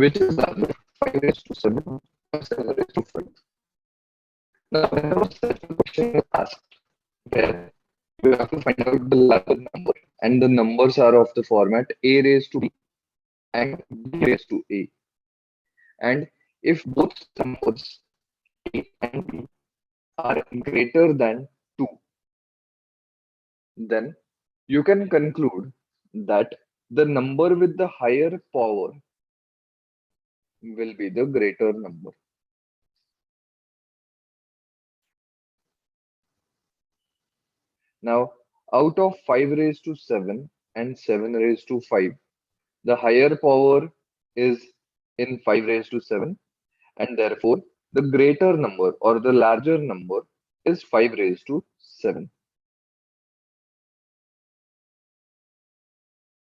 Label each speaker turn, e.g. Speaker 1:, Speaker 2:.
Speaker 1: which is larger, 5 raised to 7 or 7 raised to 5. Now, whenever such a question is asked, where you have to find out the larger number, and the numbers are of the format a raised to b and b raised to a. And if both numbers a and b are greater than 2, then you can conclude that the number with the higher power will be the greater number. Now, out of 5 raised to 7 and 7 raised to 5, the higher power is in 5 raised to 7, and therefore the greater number or the larger number is 5 raised to 7.